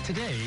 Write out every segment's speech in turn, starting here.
Today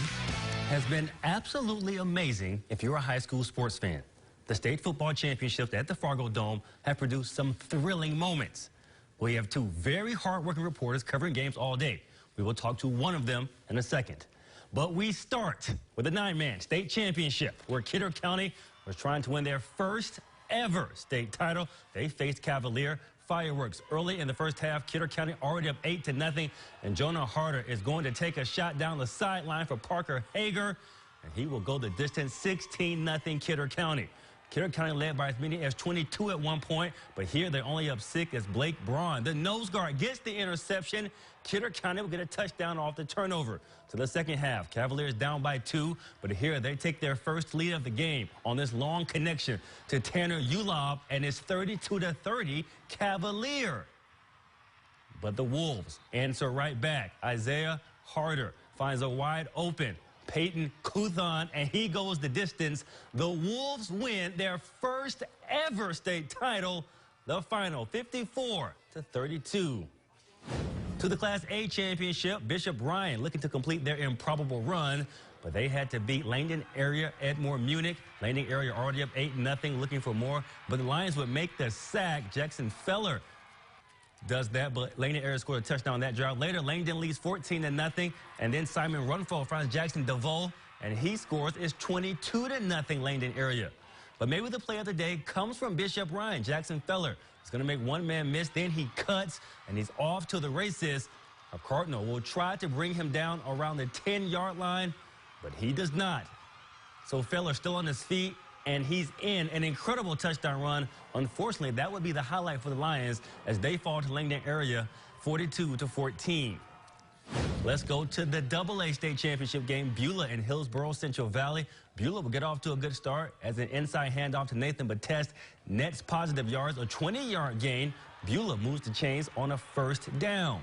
has been absolutely amazing if you're a high school sports fan. The state football championships at the Fargo Dome have produced some thrilling moments. We have two very hard-working reporters covering games all day. We will talk to one of them in a second. But we start with the 9-man state championship, where Kidder County was trying to win their first ever state title. They faced Cavalier. Fireworks early in the first half. Kidder County already up 8-0, and Jonah Harder is going to take a shot down the sideline for Parker Hager, and he will go the distance. 16-0 Kidder County. Kidder County led by as many as 22 at one point, but here they're only up 6 as Blake Bryan, the nose guard, gets the interception. Kidder County will get a touchdown off the turnover. To the second half, Cavaliers down by 2, but here they take their first lead of the game on this long connection to Tanner Ulob and his 32-30 Cavalier. But the Wolves answer right back. Isaiah Harder finds a wide open Peyton Kuthon, and he goes the distance. The Wolves win their first ever state title, the final 54-32. To the Class A championship, Bishop Bryan looking to complete their improbable run, but they had to beat Langdon area Edmore Munich. Langdon area already up 8-0, looking for more, but the Lions would make the sack. Jackson Feller does that, but Langdon area scored a touchdown on that drive. Later, Langdon leads 14-0, and then Simon Runfall finds Jackson DeVoe, and he scores. It's 22-0 Langdon area. But maybe the play of the day comes from Bishop Bryan. Jackson Feller is going to make one man miss, then he cuts, and he's off to the races. A Cardinal will try to bring him down around the 10-yard line, but he does not. So Feller still on his feet, and he's in an incredible touchdown run. Unfortunately, that would be the highlight for the Lions as they fall to Langdon area 42-14. Let's go to the AA state championship game. Beulah and Hillsboro Central Valley. Beulah will get off to a good start as an inside handoff to Nathan Batest nets positive yards, a 20-yard gain. Beulah moves the chains on a first down.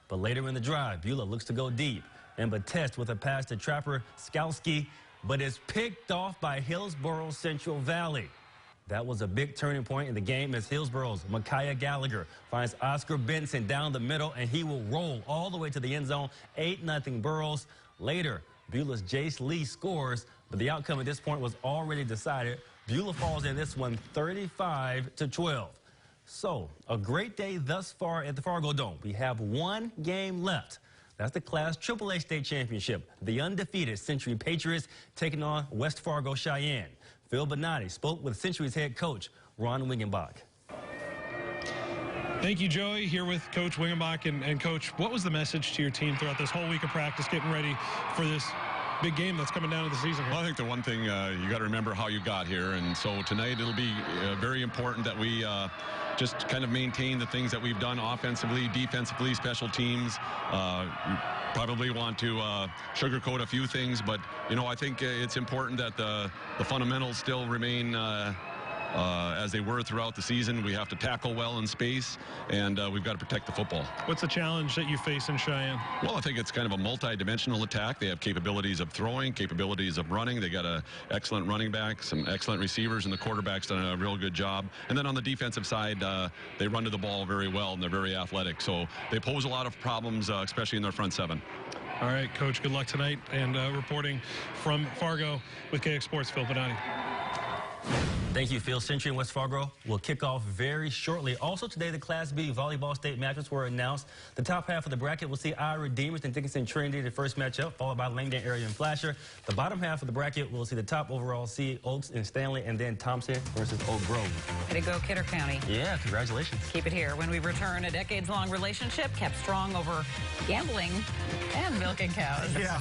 But later in the drive, Beulah looks to go deep, and Batest with a pass to Trapper Skalski, but is picked off by Hillsboro Central Valley. That was a big turning point in the game as Hillsboro's Micaiah Gallagher finds Oscar Benson down the middle, and he will roll all the way to the end zone. 8-0 Burrows. Later, Beulah's Jace Lee scores, but the outcome at this point was already decided. Beulah falls in this one 35-12. So, a great day thus far at the Fargo Dome. We have one game left. That's the Class AAA State Championship. The undefeated Century Patriots taking on West Fargo Cheyenne. Phil Bonatti spoke with Century's head coach, Ron Wingenbach. Thank you, Joey. Here with Coach Wingenbach. And Coach, what was the message to your team throughout this whole week of practice, getting ready for this big game that's coming down to the season here? Well, I think the one thing you got to remember how you got here, and so tonight it'll be very important that we just kind of maintain the things that we've done offensively, defensively, special teams. Probably want to sugarcoat a few things, but you know, I think it's important that the fundamentals still remain as they were throughout the season. We have to tackle well in space, and we've got to protect the football. What's the challenge that you face in Cheyenne? Well, I think it's kind of a multi-dimensional attack. They have capabilities of throwing, capabilities of running. They got an excellent running back, some excellent receivers, and the quarterback's done a real good job. And then on the defensive side, they run to the ball very well, and they're very athletic. So they pose a lot of problems, especially in their front seven. All right, Coach, good luck tonight. And reporting from Fargo with KX Sports, Phil Bonatti. Thank you, Phil. Century and West Fargo will kick off very shortly. Also today, the Class B volleyball state matches were announced. The top half of the bracket will see Iowa Redeemers and Dickinson Trinity, the first matchup, followed by Langdon area and Flasher. The bottom half of the bracket will see the top overall seed, Oaks and Stanley, and then Thompson versus Oak Grove. Way to go, Kidder County. Yeah, congratulations. Keep it here. When we return, a decades-long relationship kept strong over gambling and milking cows. Yeah.